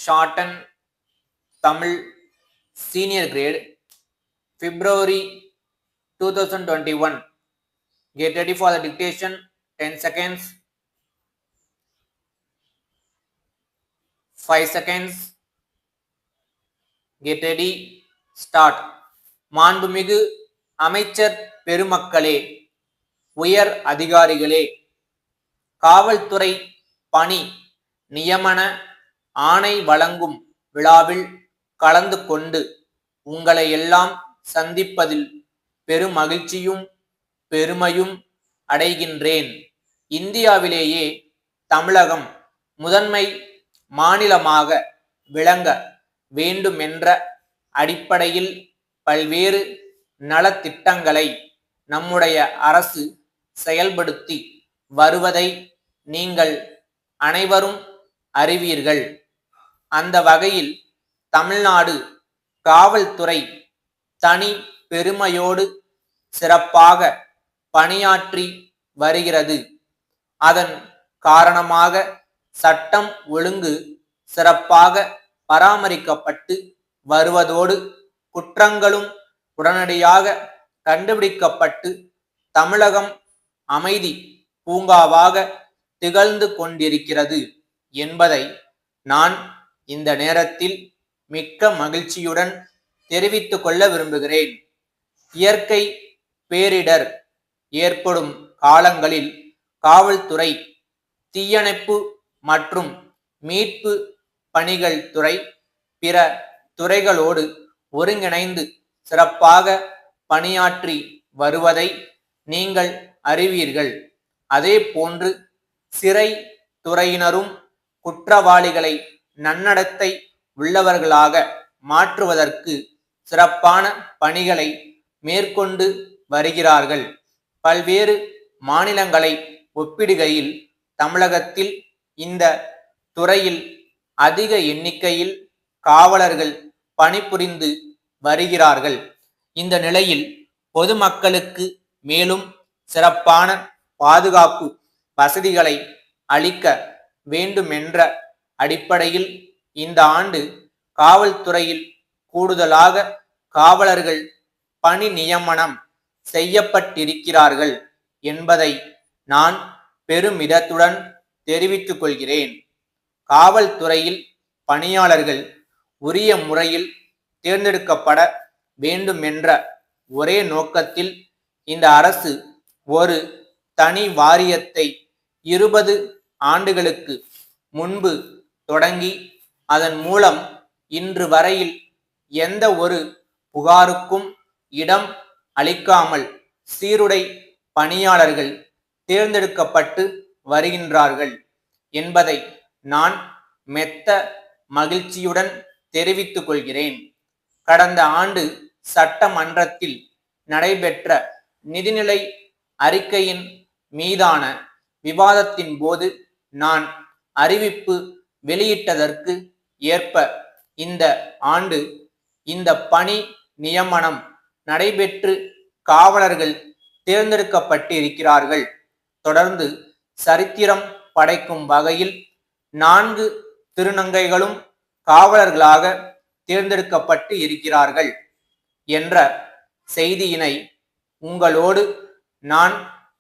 shorten Tamil senior grade February 2021. Get ready for the dictation. 10 seconds, 5 seconds. Get ready. Start. மாண்புமிகு அமைச்சர் பெருமக்களே, உயர் அதிகாரிகளே, காவல்துறை பணி நியமன ஆணை வழங்கும் விழாவில் கலந்து கொண்டு உங்களை எல்லாம் சந்திப்பதில் பெருமகிழ்ச்சியும் பெருமையும் அடைகின்றேன். இந்தியாவிலேயே தமிழகம் முதன்மை மாநிலமாக விளங்க வேண்டுமென்ற அடிப்படையில் பல்வேறு நலத்திட்டங்களை நம்முடைய அரசு செயல்படுத்தி வருவதை நீங்கள் அனைவரும் அறிவீர்கள். அந்த வகையில் தமிழ்நாடு காவல்துறை தனி பெருமையோடு சிறப்பாக பணியாற்றி வருகிறது. அதன் காரணமாக சட்டம் ஒழுங்கு சிறப்பாக பராமரிக்கப்பட்டு வருவதோடு குற்றங்களும் உடனடியாக கண்டுபிடிக்கப்பட்டு தமிழகம் அமைதி பூங்காவாக திகழ்ந்து கொண்டிருக்கிறது என்பதை நான் இந்த நேரத்தில் மிக்க மகிழ்ச்சியுடன் தெரிவித்துக் கொள்ள விரும்புகிறேன். இயற்கை பேரிடர் ஏற்படும் காலங்களில் காவல்துறை, தீயணைப்பு மற்றும் மீட்பு பணிகள் துறை பிற துறைகளோடு ஒருங்கிணைந்து சிறப்பாக பணியாற்றி வருவதை நீங்கள் அறிவீர்கள். அதே போன்று சிறை துறையினரும் குற்றவாளிகளை நன்னடத்தை உள்ளவர்களாக மாற்றுவதற்கு சிறப்பான பணிகளை மேற்கொண்டு வருகிறார்கள். பல்வேறு மாநிலங்களை ஒப்பிடுகையில் தமிழகத்தில் இந்த துறையில் அதிக எண்ணிக்கையில் காவலர்கள் பணிபுரிந்து வருகிறார்கள். இந்த நிலையில் பொதுமக்களுக்கு மேலும் சிறப்பான பாதுகாப்பு வசதிகளை அளிக்க வேண்டுமென்ற அடிப்படையில் இந்த ஆண்டு காவல்துறையில் கூடுதலாக காவலர்கள் பணி நியமனம் செய்யப்பட்டிருக்கிறார்கள் என்பதை நான் பெருமிதத்துடன் தெரிவித்துக் கொள்கிறேன். காவல்துறையில் பணியாளர்கள் உரிய முறையில் தேர்ந்தெடுக்கப்பட வேண்டும் என்ற ஒரே நோக்கத்தில் இந்த அரசு ஒரு தனி வாரியத்தை 20 ஆண்டுகளுக்கு முன்பு தொடங்கி அதன் மூலம் இன்று வரையில் எந்த ஒரு புகாருக்கும் இடம் அளிக்காமல் சீருடை பணியாளர்கள் தேர்ந்தெடுக்கப்பட்டு வருகின்றார்கள் என்பதை நான் மெத்த மகிழ்ச்சியுடன் தெரிவித்துக் கொள்கிறேன். கடந்த ஆண்டு சட்டமன்றத்தில் நடைபெற்ற நிதிநிலை அறிக்கையின் மீதான விவாதத்தின் போது நான் அறிவிப்பு வெளியிட்டதற்கு ஏற்ப இந்த ஆண்டு இந்த பணி நியமனம் நடைபெற்று காவலர்கள் தேர்ந்தெடுக்கப்பட்டு இருக்கிறார்கள். தொடர்ந்து சரித்திரம் படைக்கும் வகையில் 4 திருநங்கைகளும் காவலர்களாக தேர்ந்தெடுக்கப்பட்டு இருக்கிறார்கள் என்ற செய்தியினை உங்களோடு நான்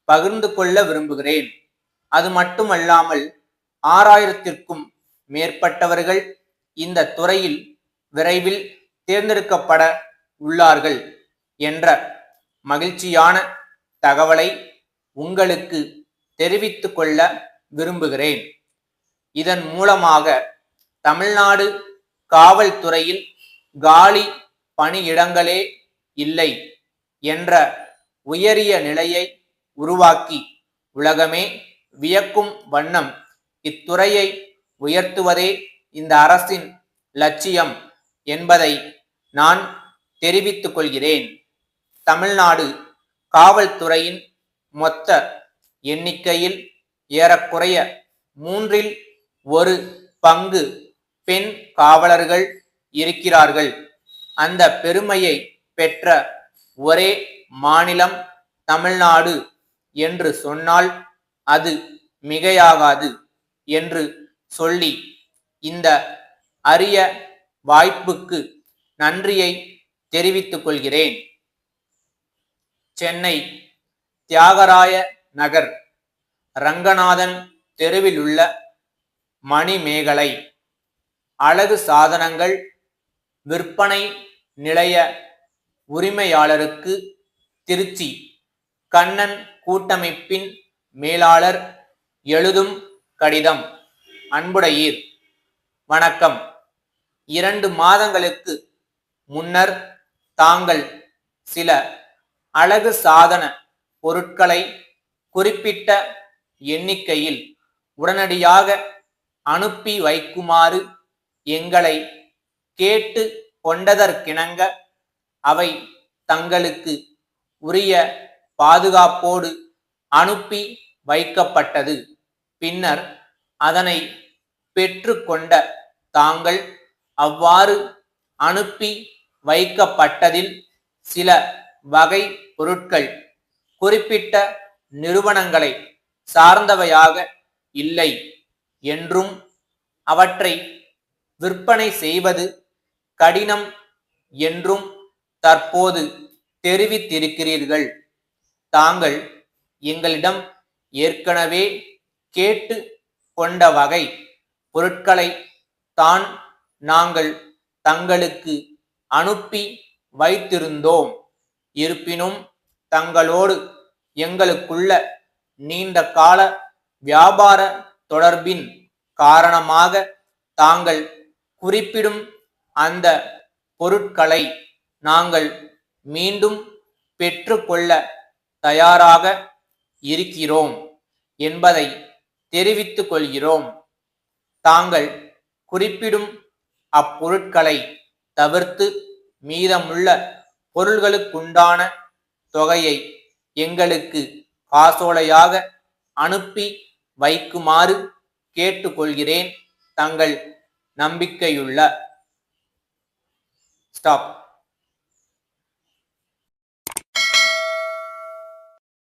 பகிர்ந்து கொள்ள விரும்புகிறேன். அது மட்டுமல்லாமல் 6000த்திற்கும் மேற்பட்டவர்கள் இந்த துறையில் விரைவில் தேர்ந்தெடுக்கப்பட உள்ளார்கள் என்ற மகிழ்ச்சியான தகவலை உங்களுக்கு தெரிவித்துக் கொள்ள விரும்புகிறேன். இதன் மூலமாக தமிழ்நாடு காவல்துறையில் காலி பணியிடங்களே இல்லை என்ற உயரிய நிலையை உருவாக்கி உலகமே வியக்கும் வண்ணம் இத்துறையை உயர்த்துவதே இந்த அரசின் லட்சியம் என்பதை நான் தெரிவித்துக் கொள்கிறேன். தமிழ்நாடு காவல்துறையின் மொத்த எண்ணிக்கையில் ஏறக்குறைய 1/3 பங்கு பெண் காவலர்கள் இருக்கிறார்கள். அந்த பெருமையை பெற்ற ஒரே மாநிலம் தமிழ்நாடு என்று சொன்னால் அது மிகையாகாது என்று சொல்லி இந்த அரிய வாய்ப்புக்கு நன்றியை தெரிவித்துக் கொள்கிறேன். சென்னை தியாகராய நகர் ரங்கநாதன் தெருவில் உள்ள மணிமேகலை அழகு சாதனங்கள் விற்பனை நிலைய உரிமையாளருக்கு திருச்சி கண்ணன் கூட்டமைப்பின் மேலாளர் எழுதும் கடிதம். அன்புடையீர், வணக்கம். 2 மாதங்களுக்கு முன்னர் தாங்கள் சில அழகு சாதன பொருட்களை குறிப்பிட்ட எண்ணிக்கையில் உடனடியாக அனுப்பி வைக்குமாறு எங்களை கேட்டு கொண்டதற்கிணங்க அவை தங்களுக்கு உரிய பாதுகாப்போடு அனுப்பி வைக்கப்பட்டது. பின்னர் அதனை பெற்று கொண்ட தாங்கள் அவ்வாறு அனுப்பி வைக்கப்பட்டதில் சில வகை பொருட்கள் குறிப்பிட்ட நிறுவனங்களை சார்ந்தவையாக இல்லை என்றும் அவற்றை விற்பனை செய்வது கடினம் என்றும் தற்போது தெரிவித்திருக்கிறீர்கள். தாங்கள் எங்களிடம் ஏற்கனவே கேட்டு கொண்ட வகை பொருட்களை தான் நாங்கள் தங்களுக்கு அனுப்பி வைத்திருந்தோம். இருப்பினும் தங்களோடு எங்களுக்குள்ள நீண்ட கால வியாபார தொடர்பின் காரணமாக தாங்கள் குறிப்பிடும் அந்த பொருட்களை நாங்கள் மீண்டும் பெற்றுக்கொள்ள தயாராக இருக்கிறோம் என்பதை தெரிவித்துக் கொள்கிறோம். தாங்கள் குறிப்பிடும் அப்பொருட்களை தவிர்த்து மீதமுள்ள பொருள்களுக்குண்டான தொகையை எங்களுக்கு காசோலையாக அனுப்பி வைக்குமாறு கேட்டுக்கொள்கிறேன். தங்கள் நம்பிக்கையுள்ள ஸ்டாப்.